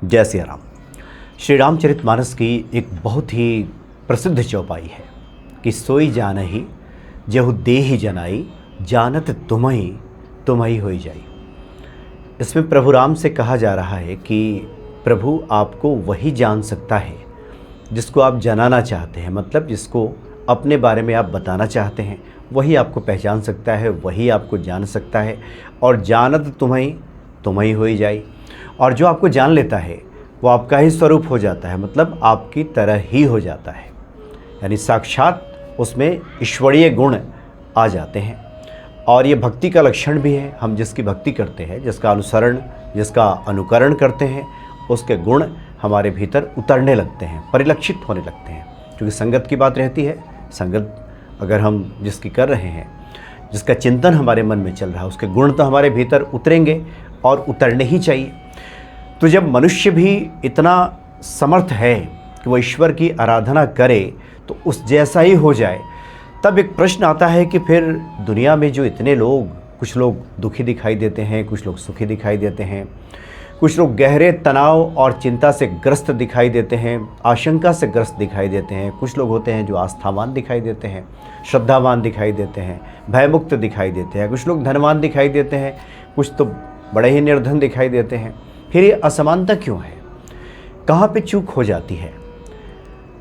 जय सिया राम। श्री रामचरितमानस की एक बहुत ही प्रसिद्ध चौपाई है कि सोई जानहि जेहु देहि जनाई, जानत तुम्हि तुम्हि होई जाई। इसमें प्रभु राम से कहा जा रहा है कि प्रभु आपको वही जान सकता है जिसको आप जनाना चाहते हैं, मतलब जिसको अपने बारे में आप बताना चाहते हैं, वही आपको पहचान सकता है, वही आपको जान सकता है। और जानत तुम्हि तुम्हि होई जाई। और जो आपको जान लेता है वो आपका ही स्वरूप हो जाता है, मतलब आपकी तरह ही हो जाता है, यानी साक्षात उसमें ईश्वरीय गुण आ जाते हैं। और ये भक्ति का लक्षण भी है। हम जिसकी भक्ति करते हैं, जिसका अनुसरण, जिसका अनुकरण करते हैं, उसके गुण हमारे भीतर उतरने लगते हैं, परिलक्षित होने लगते हैं। क्योंकि संगत की बात रहती है। संगत अगर हम जिसकी कर रहे हैं, जिसका चिंतन हमारे मन में चल रहा है, उसके गुण तो हमारे भीतर उतरेंगे और उतरने ही चाहिए। तो जब मनुष्य भी इतना समर्थ है कि वो ईश्वर की आराधना करे तो उस जैसा ही हो जाए, तब एक प्रश्न आता है कि फिर दुनिया में जो इतने लोग, कुछ लोग दुखी दिखाई देते हैं, कुछ लोग सुखी दिखाई देते हैं, कुछ लोग गहरे तनाव और चिंता से ग्रस्त दिखाई देते हैं, आशंका से ग्रस्त दिखाई देते हैं, कुछ लोग होते हैं जो आस्थावान दिखाई देते हैं, श्रद्धावान दिखाई देते हैं, भयमुक्त दिखाई देते हैं, कुछ लोग धनवान दिखाई देते हैं, कुछ तो बड़े ही निर्धन दिखाई देते हैं। फिर ये असमानता क्यों है? कहाँ पे चूक हो जाती है?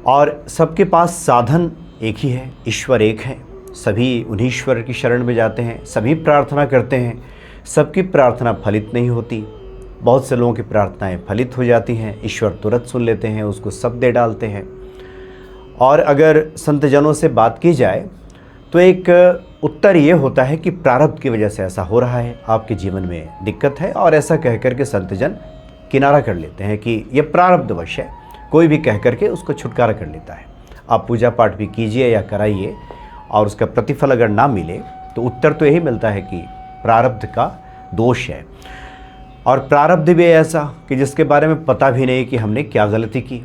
और सबके पास साधन एक ही है, ईश्वर एक है। सभी उन्हीं ईश्वर की शरण में जाते हैं, सभी प्रार्थना करते हैं, सबकी प्रार्थना फलित नहीं होती। बहुत से लोगों की प्रार्थनाएं फलित हो जाती हैं, ईश्वर तुरंत सुन लेते हैं, उसको सब दे डालते हैं। और अगर संतजनों से बात की जाए तो एक उत्तर ये होता है कि प्रारब्ध की वजह से ऐसा हो रहा है, आपके जीवन में दिक्कत है, और ऐसा कह करके संतजन किनारा कर लेते हैं कि ये प्रारब्धवश है। कोई भी कह करके उसको छुटकारा कर लेता है। आप पूजा पाठ भी कीजिए या कराइए और उसका प्रतिफल अगर ना मिले तो उत्तर तो यही मिलता है कि प्रारब्ध का दोष है। और प्रारब्ध भी ऐसा कि जिसके बारे में पता भी नहीं कि हमने क्या गलती की।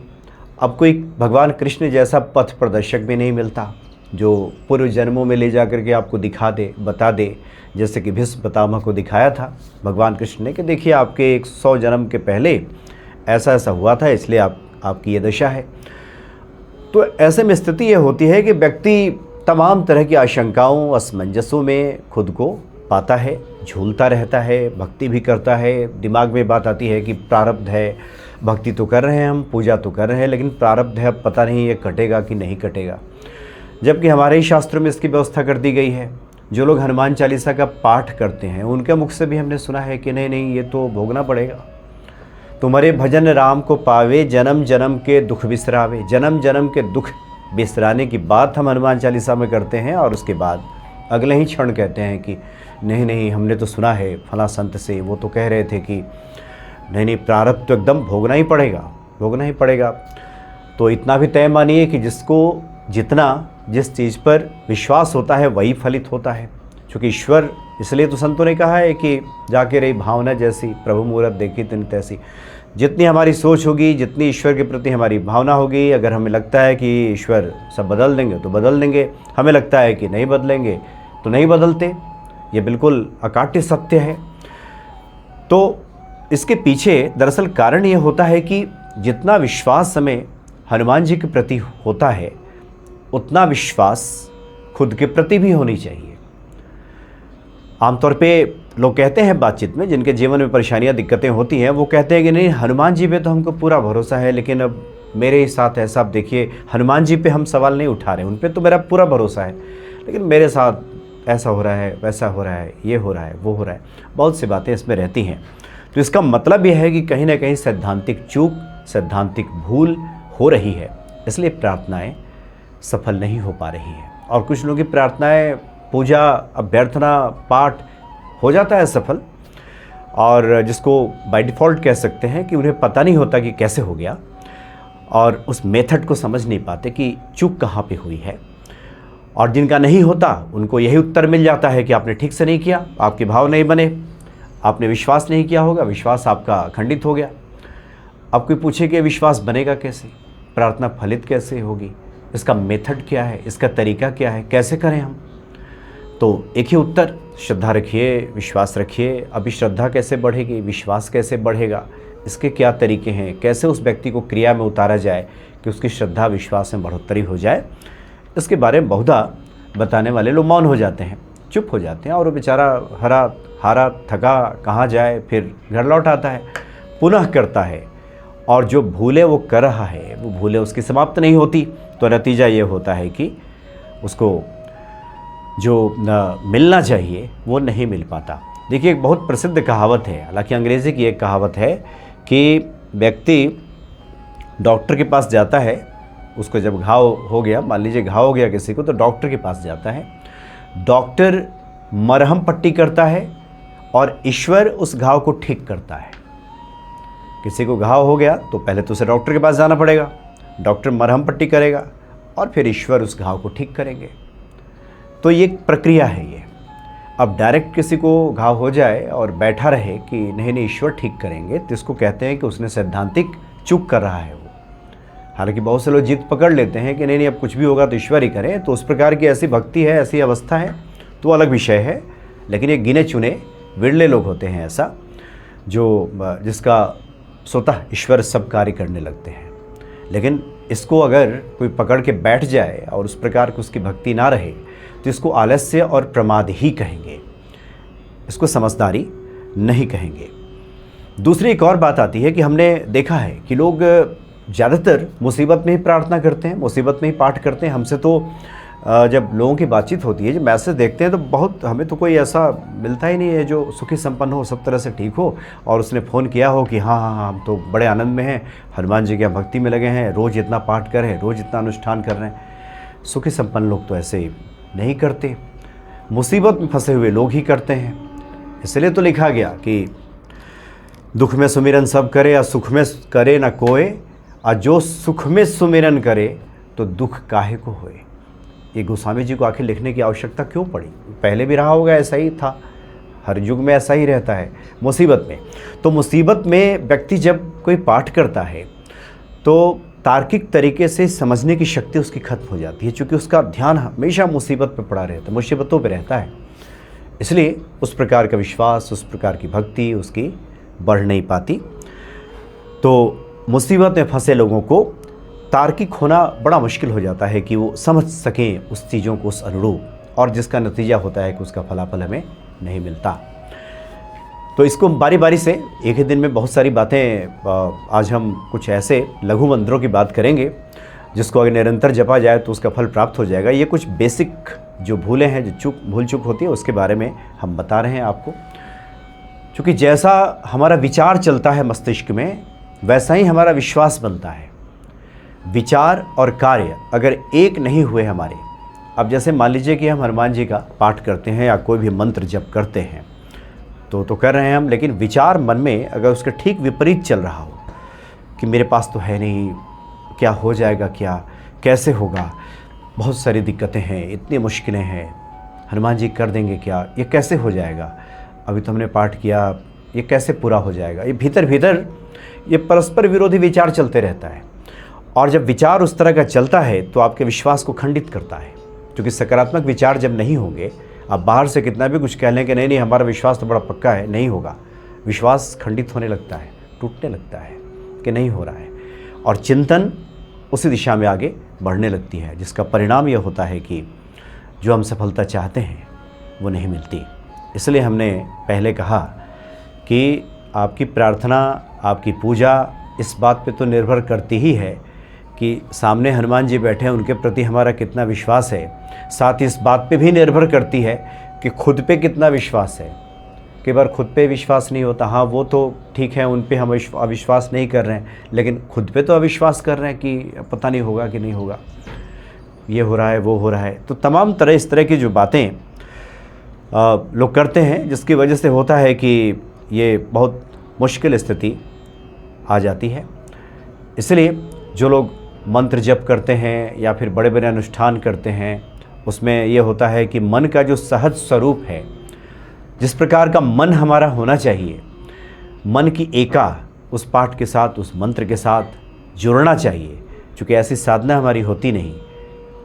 अब कोई भगवान कृष्ण जैसा पथ प्रदर्शक भी नहीं मिलता जो पूर्व जन्मों में ले जा करके आपको दिखा दे, बता दे, जैसे कि भीष्म पितामह को दिखाया था भगवान कृष्ण ने कि देखिए आपके 100 जन्म के पहले ऐसा ऐसा हुआ था, इसलिए आपकी ये दशा है। तो ऐसे में स्थिति ये होती है कि व्यक्ति तमाम तरह की आशंकाओं, असमंजसों में खुद को पाता है, झूलता रहता है, भक्ति भी करता है। दिमाग में बात आती है कि प्रारब्ध है, भक्ति तो कर रहे हैं हम, पूजा तो कर रहे हैं, लेकिन प्रारब्ध है, अब पता नहीं ये कटेगा कि नहीं कटेगा। जबकि हमारे ही शास्त्रों में इसकी व्यवस्था कर दी गई है। जो लोग हनुमान चालीसा का पाठ करते हैं उनके मुख से भी हमने सुना है कि नहीं नहीं, ये तो भोगना पड़ेगा। तुम्हारे भजन राम को पावे, जन्म जन्म के दुख बिसरावे। जन्म जन्म के दुख बिसराने की बात हम हनुमान चालीसा में करते हैं और उसके बाद अगले ही क्षण कहते हैं कि नहीं नहीं, हमने तो सुना है फला संत से, वो तो कह रहे थे कि नहीं नहीं, प्रारब्ध तो एकदम भोगना ही पड़ेगा, भोगना ही पड़ेगा। तो इतना भी तय मानिए कि जिसको जितना जिस चीज़ पर विश्वास होता है वही फलित होता है। क्योंकि ईश्वर, इसलिए तो संतों ने कहा है कि जाके रही भावना जैसी, प्रभु मूरत देखी तिन तैसी। जितनी हमारी सोच होगी, जितनी ईश्वर के प्रति हमारी भावना होगी, अगर हमें लगता है कि ईश्वर सब बदल देंगे तो बदल देंगे, हमें लगता है कि नहीं बदलेंगे तो नहीं बदलते। ये बिल्कुल अकाट्य सत्य है। तो इसके पीछे दरअसल कारण ये होता है कि जितना विश्वास हमें हनुमान जी के प्रति होता है, उतना विश्वास खुद के प्रति भी होनी चाहिए। आमतौर पे लोग कहते हैं बातचीत में, जिनके जीवन में परेशानियां, दिक्कतें होती हैं, वो कहते हैं कि नहीं, हनुमान जी पे तो हमको पूरा भरोसा है, लेकिन अब मेरे साथ ऐसा, आप देखिए हनुमान जी पे हम सवाल नहीं उठा रहे, उन पे तो मेरा पूरा भरोसा है, लेकिन मेरे साथ ऐसा हो रहा है, वैसा हो रहा है, ये हो रहा है, वो हो रहा है। बहुत सी बातें इसमें रहती हैं। तो इसका मतलब यह है कि कहीं ना कहीं सैद्धांतिक चूक, सैद्धांतिक भूल हो रही है, इसलिए प्रार्थनाएं सफल नहीं हो पा रही हैं। और कुछ लोगों की प्रार्थनाएं, पूजा, अभ्यर्थना, पाठ हो जाता है सफल, और जिसको बाय डिफ़ॉल्ट कह सकते हैं कि उन्हें पता नहीं होता कि कैसे हो गया, और उस मेथड को समझ नहीं पाते कि चूक कहाँ पे हुई है। और जिनका नहीं होता उनको यही उत्तर मिल जाता है कि आपने ठीक से नहीं किया, आपके भाव नहीं बने, आपने विश्वास नहीं किया होगा, विश्वास आपका खंडित हो गया। अब कोई पूछे कि विश्वास बनेगा कैसे, प्रार्थना फलित कैसे होगी, इसका मेथड क्या है, इसका तरीका क्या है, कैसे करें हम? तो एक ही उत्तर, श्रद्धा रखिए, विश्वास रखिए। अभी श्रद्धा कैसे बढ़ेगी, विश्वास कैसे बढ़ेगा, इसके क्या तरीके हैं, कैसे उस व्यक्ति को क्रिया में उतारा जाए कि उसकी श्रद्धा विश्वास में बढ़ोतरी हो जाए, इसके बारे में बहुधा बताने वाले लोग मौन हो जाते हैं, चुप हो जाते हैं, और वो बेचारा हारा थका कहाँ जाए, फिर घर लौट आता है, पुनः करता है, और जो भूले वो कर रहा है वो भूले उसकी समाप्त नहीं होती। तो नतीजा ये होता है कि उसको जो मिलना चाहिए वो नहीं मिल पाता। देखिए, एक बहुत प्रसिद्ध कहावत है, हालांकि अंग्रेज़ी की एक कहावत है कि व्यक्ति डॉक्टर के पास जाता है, उसको जब घाव हो गया, मान लीजिए घाव हो गया किसी को, तो डॉक्टर के पास जाता है, डॉक्टर मरहम पट्टी करता है और ईश्वर उस घाव को ठीक करता है। किसी को घाव हो गया तो पहले तो उसे डॉक्टर के पास जाना पड़ेगा, डॉक्टर मरहम पट्टी करेगा और फिर ईश्वर उस घाव को ठीक करेंगे। तो ये एक प्रक्रिया है ये। अब डायरेक्ट किसी को घाव हो जाए और बैठा रहे कि नहीं ईश्वर ठीक करेंगे, तो इसको कहते हैं कि उसने सैद्धांतिक चूक कर रहा है वो। हालांकि बहुत से लोग जिद पकड़ लेते हैं कि नहीं अब कुछ भी होगा तो ईश्वर ही करे, तो उस प्रकार की ऐसी भक्ति है, ऐसी अवस्था है, तो अलग विषय है। लेकिन ये गिने चुने विरले लोग होते हैं ऐसा, जो जिसका स्वतः ईश्वर सब कार्य करने लगते हैं। लेकिन इसको अगर कोई पकड़ के बैठ जाए और उस प्रकार की उसकी भक्ति ना रहे, तो इसको आलस्य और प्रमाद ही कहेंगे, इसको समझदारी नहीं कहेंगे। दूसरी एक और बात आती है कि हमने देखा है कि लोग ज़्यादातर मुसीबत में ही प्रार्थना करते हैं, मुसीबत में ही पाठ करते हैं। हमसे तो जब लोगों की बातचीत होती है, जब मैसेज देखते हैं, तो बहुत हमें तो कोई ऐसा मिलता ही नहीं है जो सुखी संपन्न हो, सब तरह से ठीक हो, और उसने फ़ोन किया हो कि हाँ हम तो बड़े आनंद में हैं, हनुमान जी की भक्ति में लगे हैं, रोज़ इतना पाठ कर रहे हैं, रोज़ इतना अनुष्ठान कर रहे हैं। सुखी संपन्न लोग तो ऐसे नहीं करते, मुसीबत में फंसे हुए लोग ही करते हैं। इसलिए तो लिखा गया कि दुख में सुमिरन सब करे और सुख में करे न कोय, और जो सुख में सुमिरन करे तो दुख काहे को होए। ये गोस्वामी जी को आखिर लिखने की आवश्यकता क्यों पड़ी? पहले भी रहा होगा, ऐसा ही था, हर युग में ऐसा ही रहता है मुसीबत में। तो मुसीबत में व्यक्ति जब कोई पाठ करता है तो तार्किक तरीके से समझने की शक्ति उसकी खत्म हो जाती है, क्योंकि उसका ध्यान हमेशा मुसीबत पर पड़ा रहता है, मुसीबतों पर रहता है। इसलिए उस प्रकार का विश्वास, उस प्रकार की भक्ति उसकी बढ़ नहीं पाती। तो मुसीबत में फंसे लोगों को तार्किक होना बड़ा मुश्किल हो जाता है कि वो समझ सकें उस चीज़ों को उस अनुरूप, और जिसका नतीजा होता है कि उसका फलाफल हमें नहीं मिलता। तो इसको बारी बारी से एक ही दिन में बहुत सारी बातें, आज हम कुछ ऐसे लघु मंत्रों की बात करेंगे जिसको अगर निरंतर जपा जाए तो उसका फल प्राप्त हो जाएगा। ये कुछ बेसिक जो भूलें हैं, जो भूल चूक होती है, उसके बारे में हम बता रहे हैं आपको। क्योंकि जैसा हमारा विचार चलता है मस्तिष्क में, वैसा ही हमारा विश्वास बनता है। विचार और कार्य अगर एक नहीं हुए हमारे, अब जैसे मान लीजिए कि हम हनुमान जी का पाठ करते हैं या कोई भी मंत्र जप करते हैं तो कर रहे हैं हम, लेकिन विचार मन में अगर उसका ठीक विपरीत चल रहा हो कि मेरे पास तो है नहीं, क्या हो जाएगा, क्या कैसे होगा, बहुत सारी दिक्कतें हैं, इतनी मुश्किलें हैं, हनुमान जी कर देंगे क्या, ये कैसे हो जाएगा, अभी तो हमने पाठ किया, ये कैसे पूरा हो जाएगा, ये भीतर भीतर ये परस्पर विरोधी विचार चलते रहता है। और जब विचार उस तरह का चलता है तो आपके विश्वास को खंडित करता है, क्योंकि सकारात्मक विचार जब नहीं होंगे, आप बाहर से कितना भी कुछ कह लें कि नहीं हमारा विश्वास तो बड़ा पक्का है, नहीं होगा, विश्वास खंडित होने लगता है, टूटने लगता है कि नहीं हो रहा है, और चिंतन उसी दिशा में आगे बढ़ने लगती है, जिसका परिणाम यह होता है कि जो हम सफलता चाहते हैं वो नहीं मिलती। इसलिए हमने पहले कहा कि आपकी प्रार्थना, आपकी पूजा इस बात पे तो निर्भर करती ही है कि सामने हनुमान जी बैठे हैं, उनके प्रति हमारा कितना विश्वास है। साथ ही इस बात पे भी निर्भर करती है कि खुद पे कितना विश्वास है। कई बार खुद पे विश्वास नहीं होता, हाँ वो तो ठीक है, उन पे हम अविश्वास नहीं कर रहे हैं, लेकिन खुद पे तो अविश्वास कर रहे हैं कि पता नहीं होगा कि नहीं होगा, ये हो रहा है, वो हो रहा है। तो तमाम तरह इस तरह की जो बातें लोग करते हैं, जिसकी वजह से होता है कि ये बहुत मुश्किल स्थिति आ जाती है। इसलिए जो लोग मंत्र जप करते हैं या फिर बड़े बड़े अनुष्ठान करते हैं, उसमें ये होता है कि मन का जो सहज स्वरूप है, जिस प्रकार का मन हमारा होना चाहिए, मन की एका उस पाठ के साथ, उस मंत्र के साथ जुड़ना चाहिए। चूँकि ऐसी साधना हमारी होती नहीं,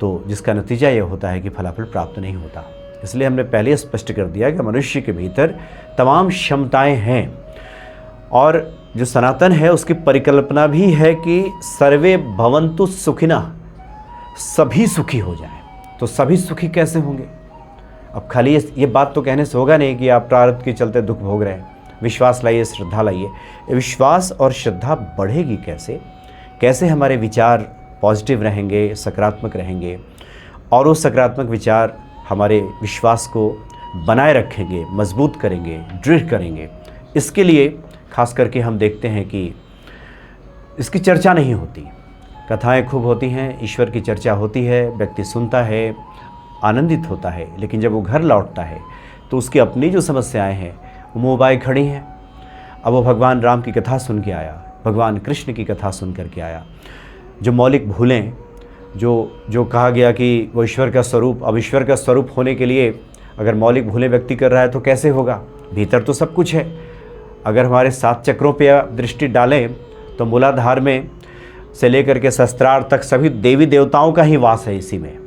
तो जिसका नतीजा ये होता है कि फलाफल प्राप्त नहीं होता। इसलिए हमने पहले स्पष्ट कर दिया कि मनुष्य के भीतर तमाम क्षमताएं हैं, और जो सनातन है उसकी परिकल्पना भी है कि सर्वे भवन्तु सुखिनः, सभी सुखी हो जाएं। तो सभी सुखी कैसे होंगे? अब खाली ये बात तो कहने से होगा नहीं कि आप प्रारब्ध के चलते दुख भोग रहे हैं। विश्वास लाइए, श्रद्धा लाइए। विश्वास और श्रद्धा बढ़ेगी कैसे? कैसे हमारे विचार पॉजिटिव रहेंगे, सकारात्मक रहेंगे, और वो सकारात्मक विचार हमारे विश्वास को बनाए रखेंगे, मजबूत करेंगे, दृढ़ करेंगे। इसके लिए खास करके हम देखते हैं कि इसकी चर्चा नहीं होती। कथाएं खूब होती हैं, ईश्वर की चर्चा होती है, व्यक्ति सुनता है, आनंदित होता है, लेकिन जब वो घर लौटता है तो उसकी अपनी जो समस्याएं हैं वो मुँह खड़ी हैं। अब वो भगवान राम की कथा सुन के आया, भगवान कृष्ण की कथा सुन करके आया। जो मौलिक भूलें, जो कहा गया कि वो ईश्वर का स्वरूप, अब ईश्वर का स्वरूप होने के लिए अगर मौलिक भूलें व्यक्ति कर रहा है तो कैसे होगा? भीतर तो सब कुछ है। अगर हमारे 7 चक्रों पे दृष्टि डालें तो मूलाधार में से लेकर के सहस्त्रार तक सभी देवी देवताओं का ही वास है, इसी में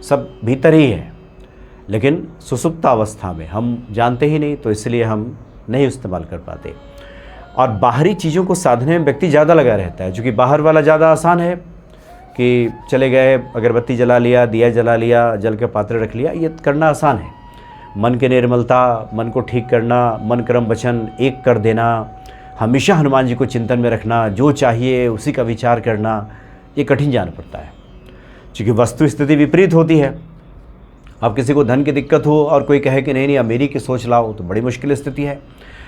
सब भीतर ही है। लेकिन सुसुप्त अवस्था में हम जानते ही नहीं, तो इसलिए हम नहीं इस्तेमाल कर पाते। और बाहरी चीज़ों को साधने में व्यक्ति ज़्यादा लगा रहता है, क्योंकि बाहर वाला ज़्यादा आसान है कि चले गए, अगरबत्ती जला लिया, दिया जला लिया, जल के पात्र रख लिया, ये करना आसान है। मन की निर्मलता, मन को ठीक करना, मन कर्म वचन एक कर देना, हमेशा हनुमान जी को चिंतन में रखना, जो चाहिए उसी का विचार करना, ये कठिन जान पड़ता है, क्योंकि वस्तु स्थिति विपरीत होती है। अब किसी को धन की दिक्कत हो और कोई कहे कि नहीं अमीरी की सोच लाओ, तो बड़ी मुश्किल स्थिति है।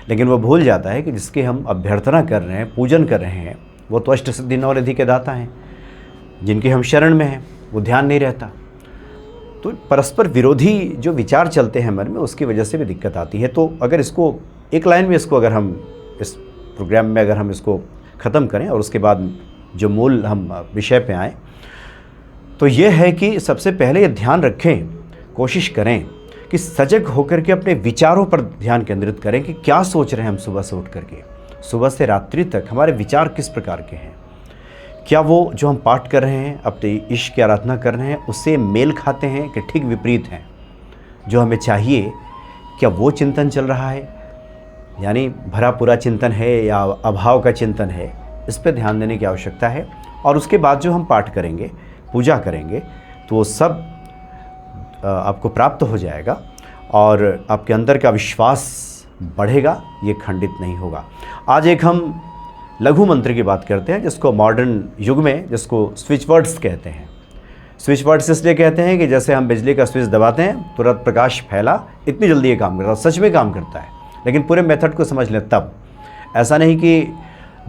लेकिन वो भूल जाता है कि जिसके हम अभ्यर्थना कर रहे हैं, पूजन कर रहे हैं, वो तो अष्ट सिद्धि नौ रिद्धि के दाता हैं, जिनके हम शरण में हैं, वो ध्यान नहीं रहता। तो परस्पर विरोधी जो विचार चलते हैं मन में, उसकी वजह से भी दिक्कत आती है। तो अगर इसको एक लाइन में, इसको अगर हम इस प्रोग्राम में अगर हम इसको ख़त्म करें और उसके बाद जो मूल हम विषय पे आएँ, तो ये है कि सबसे पहले ये ध्यान रखें, कोशिश करें कि सजग होकर के अपने विचारों पर ध्यान केंद्रित करें कि क्या सोच रहे हैं हम सुबह से उठ करके, सुबह से रात्रि तक हमारे विचार किस प्रकार के हैं। क्या वो जो हम पाठ कर रहे हैं, अपने ईश्वर की आराधना कर रहे हैं, उससे मेल खाते हैं कि ठीक विपरीत हैं? जो हमें चाहिए, क्या वो चिंतन चल रहा है, यानी भरा पूरा चिंतन है या अभाव का चिंतन है? इस पर ध्यान देने की आवश्यकता है। और उसके बाद जो हम पाठ करेंगे, पूजा करेंगे, तो वो सब आपको प्राप्त हो जाएगा और आपके अंदर का विश्वास बढ़ेगा, ये खंडित नहीं होगा। आज एक हम लघु मंत्र की बात करते हैं, जिसको मॉडर्न युग में जिसको स्विच वर्ड्स कहते हैं। स्विच वर्ड्स इसलिए कहते हैं कि जैसे हम बिजली का स्विच दबाते हैं, तुरंत प्रकाश फैला, इतनी जल्दी ये काम करता है, सच में काम करता है। लेकिन पूरे मेथड को समझ लें तब। ऐसा नहीं कि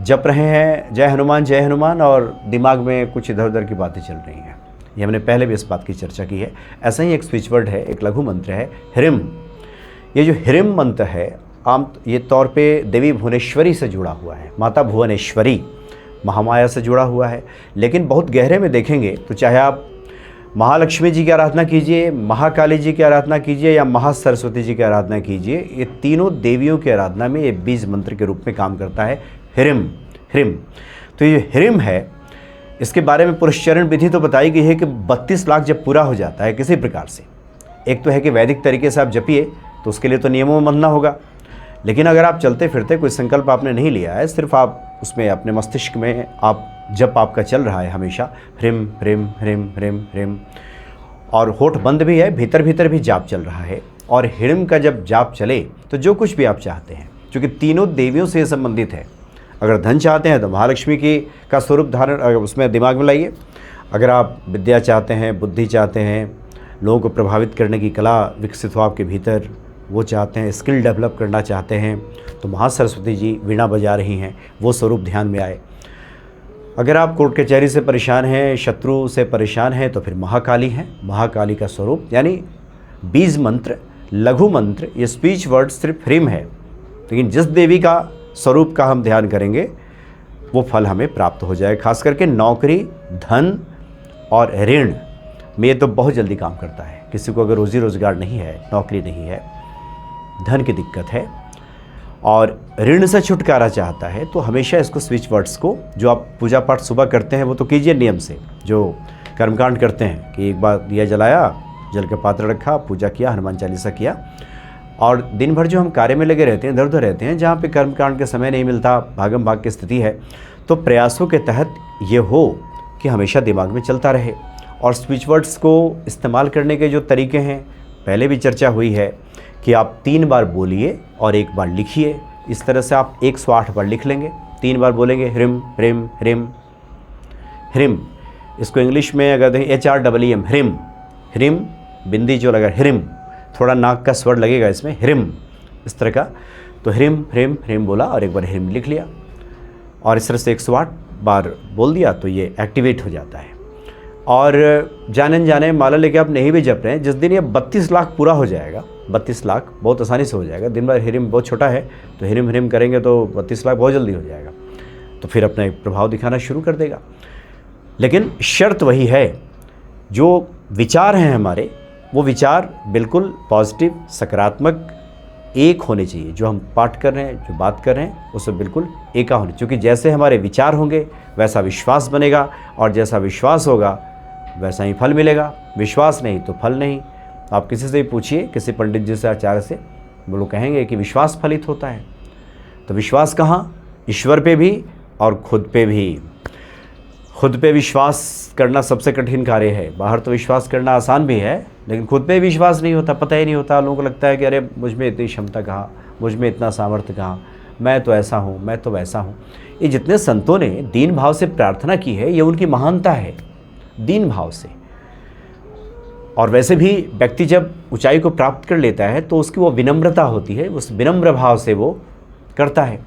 जप रहे हैं जय हनुमान और दिमाग में कुछ इधर उधर की बातें चल रही हैं। ये हमने पहले भी इस बात की चर्चा की है। ऐसा ही एक स्विच वर्ड है, एक लघु मंत्र है ह्रीम। ये जो ह्रीम मंत्र है, आम ये तौर पे देवी भुवनेश्वरी से जुड़ा हुआ है, माता भुवनेश्वरी महामाया से जुड़ा हुआ है। लेकिन बहुत गहरे में देखेंगे तो चाहे आप महालक्ष्मी जी की आराधना कीजिए, महाकाली जी की आराधना कीजिए या महासरस्वती जी की आराधना कीजिए, ये तीनों देवियों की आराधना में ये बीज मंत्र के रूप में काम करता है ह्रीम। ह्रीम तो ये ह्रीम है, इसके बारे में पुरस्चरण विधि तो बताई गई है कि 32 लाख जब पूरा हो जाता है किसी प्रकार से, एक तो है कि वैदिक तरीके से आप जपिए, तो उसके लिए तो नियमों में मानना होगा। लेकिन अगर आप चलते फिरते कोई संकल्प आपने नहीं लिया है, सिर्फ आप उसमें अपने मस्तिष्क में आप जप आपका चल रहा है हमेशा ह्रीम ह्रीम ह्रीम ह्रीम ह्रीम, और होठ बंद भी है, भीतर भीतर भी जाप चल रहा है। और ह्रीम का जब जाप चले तो जो कुछ भी आप चाहते हैं, क्योंकि तीनों देवियों से संबंधित है। अगर धन चाहते हैं तो महालक्ष्मी की का स्वरूप धारण उसमें दिमाग में लाइए। अगर आप विद्या चाहते हैं, बुद्धि चाहते हैं, लोगों को प्रभावित करने की कला विकसित हो आपके भीतर, वो चाहते हैं, स्किल डेवलप करना चाहते हैं, तो महासरस्वती जी वीणा बजा रही हैं, वो स्वरूप ध्यान में आए। अगर आप कोर्ट कचहरी से परेशान हैं, शत्रु से परेशान हैं, तो फिर महाकाली हैं, महाकाली का स्वरूप। यानी बीज मंत्र, लघु मंत्र, ये स्पीच वर्ड सिर्फ ह्रीम है, लेकिन जिस देवी का स्वरूप का हम ध्यान करेंगे वो फल हमें प्राप्त हो जाए। खास करके नौकरी, धन और ऋण में ये तो बहुत जल्दी काम करता है। किसी को अगर रोजी रोजगार नहीं है, नौकरी नहीं है, धन की दिक्कत है और ऋण से छुटकारा चाहता है, तो हमेशा इसको स्विच वर्ड्स को, जो आप पूजा पाठ सुबह करते हैं वो तो कीजिए नियम से, जो कर्मकांड करते हैं कि एक बार दिया जलाया, जल का पात्र रखा, पूजा किया, हनुमान चालीसा किया, और दिन भर जो हम कार्य में लगे रहते हैं, इधर उधर रहते हैं, जहाँ पे कर्मकांड के समय नहीं मिलता, भागम भाग की स्थिति है, तो प्रयासों के तहत ये हो कि हमेशा दिमाग में चलता रहे। और स्पीच वर्ड्स को इस्तेमाल करने के जो तरीके हैं, पहले भी चर्चा हुई है कि आप 3 बार बोलिए और 1 बार लिखिए। इस तरह से आप 108 बार लिख लेंगे। 3 बार बोलेंगे ह्रिम ह्रिम ह्रिम ह्रिम। इसको इंग्लिश में अगर देखें HRMM ह्रिम, ह्रिम बिंदी जो लगा, ह्रिम थोड़ा नाक का स्वर लगेगा इसमें, ह्रिम इस तरह का। तो ह्रिम ह्रिम ह्रिम बोला और 1 बार ह्रिम लिख लिया और इस तरह से 108 बार बोल दिया तो ये एक्टिवेट हो जाता है। और जाने जाने माला लेके आप नहीं भी जप रहे हैं, जिस दिन ये 32 लाख पूरा हो जाएगा, 32 लाख बहुत आसानी से हो जाएगा। दिन भर ह्रिम बहुत छोटा है तो ह्रिम ह्रिम करेंगे तो 32 लाख बहुत जल्दी हो जाएगा, तो फिर अपना एक प्रभाव दिखाना शुरू कर देगा। लेकिन शर्त वही है, जो विचार हैं हमारे, वो विचार बिल्कुल पॉजिटिव, सकारात्मक, एक होने चाहिए। जो हम पाठ कर रहे हैं, जो बात कर रहे हैं, उसमें बिल्कुल एका होने, क्योंकि जैसे हमारे विचार होंगे वैसा विश्वास बनेगा और जैसा विश्वास होगा वैसा ही फल मिलेगा। विश्वास नहीं तो फल नहीं। आप किसी से भी पूछिए, किसी पंडित जी से, आचार्य से, वो लोग कहेंगे कि विश्वास फलित होता है। तो विश्वास कहाँ? ईश्वर पे भी और खुद पे भी। खुद पे विश्वास करना सबसे कठिन कार्य है। बाहर तो विश्वास करना आसान भी है, लेकिन खुद पे विश्वास नहीं होता, पता ही नहीं होता। लोगों को लगता है कि अरे मुझ में इतनी क्षमता कहाँ, मुझ में इतना सामर्थ्य कहाँ, मैं तो ऐसा हूँ, मैं तो वैसा हूँ। ये जितने संतों ने दीन भाव से प्रार्थना की है, ये उनकी महानता है, दीन भाव से। और वैसे भी व्यक्ति जब ऊंचाई को प्राप्त कर लेता है तो उसकी वो विनम्रता होती है, उस विनम्र भाव से वो करता है।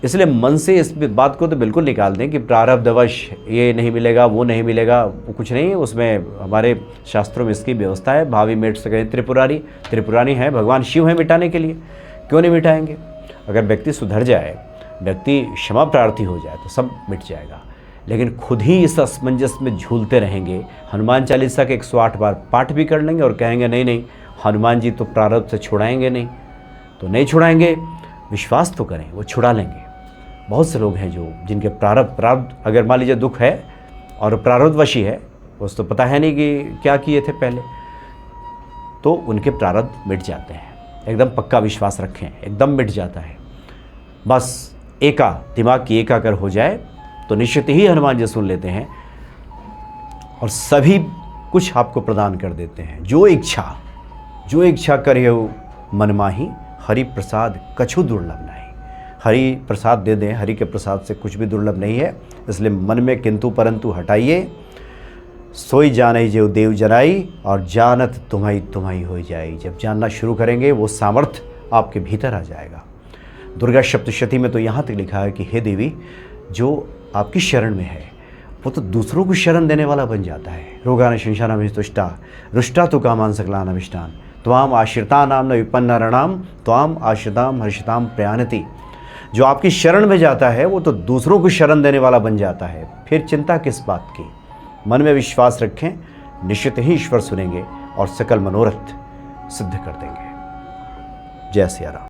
इसलिए मन से इस बात को तो बिल्कुल निकाल दें कि प्रारब्धवश ये नहीं मिलेगा, वो नहीं मिलेगा, वो कुछ नहीं है। उसमें हमारे शास्त्रों में इसकी व्यवस्था है। भावी मिट सके त्रिपुरारी, त्रिपुरारी है, भगवान शिव हैं मिटाने के लिए, क्यों नहीं मिटाएंगे? अगर व्यक्ति सुधर जाए, व्यक्ति क्षमा प्रार्थी हो जाए तो सब मिट जाएगा। लेकिन खुद ही इस असमंजस में झूलते रहेंगे। हनुमान चालीसा के 108 बार पाठ भी कर लेंगे और कहेंगे नहीं नहीं हनुमान जी तो प्रारब्ध से छुड़ाएंगे नहीं, तो नहीं छुड़ाएंगे। विश्वास तो करें, वो छुड़ा लेंगे। बहुत से लोग हैं जो जिनके प्रारब्ध अगर मान लीजिए दुख है और प्रारब्धवशी है, उसको तो पता है नहीं कि क्या किए थे पहले, तो उनके प्रारब्ध मिट जाते हैं। एकदम पक्का विश्वास रखें, एकदम मिट जाता है। बस एका दिमाग की एकाग्र हो जाए तो निश्चित ही हनुमान जी सुन लेते हैं और सभी कुछ आपको प्रदान कर देते हैं। जो इच्छा करियो मन माही, हरि प्रसाद कछु दुर्लभ नहीं। हरि प्रसाद दे दें, हरि के प्रसाद से कुछ भी दुर्लभ नहीं है। इसलिए मन में किंतु परंतु हटाइए। सोई जाने जो देव जनाई और जानत तुम्हारी तुम्हारी हो जाए। जब जानना शुरू करेंगे वो सामर्थ्य आपके भीतर आ जाएगा। दुर्गा सप्तशती में तो यहाँ तक लिखा है कि हे देवी, जो आपकी शरण में है वो तो दूसरों को शरण देने वाला बन जाता है। रोगान शंशानाम तुष्टा रुष्टा तो कामान सकलान अभिष्टान त्वाम आश्रिता नाम न विपन्न रणम त्वाम आश्रिताम हर्षिताम प्रयानति। जो आपकी शरण में जाता है वो तो दूसरों को शरण देने वाला बन जाता है। फिर चिंता किस बात की? मन में विश्वास रखें, निश्चित ही ईश्वर सुनेंगे और सकल मनोरथ सिद्ध कर देंगे। जय सिया राम।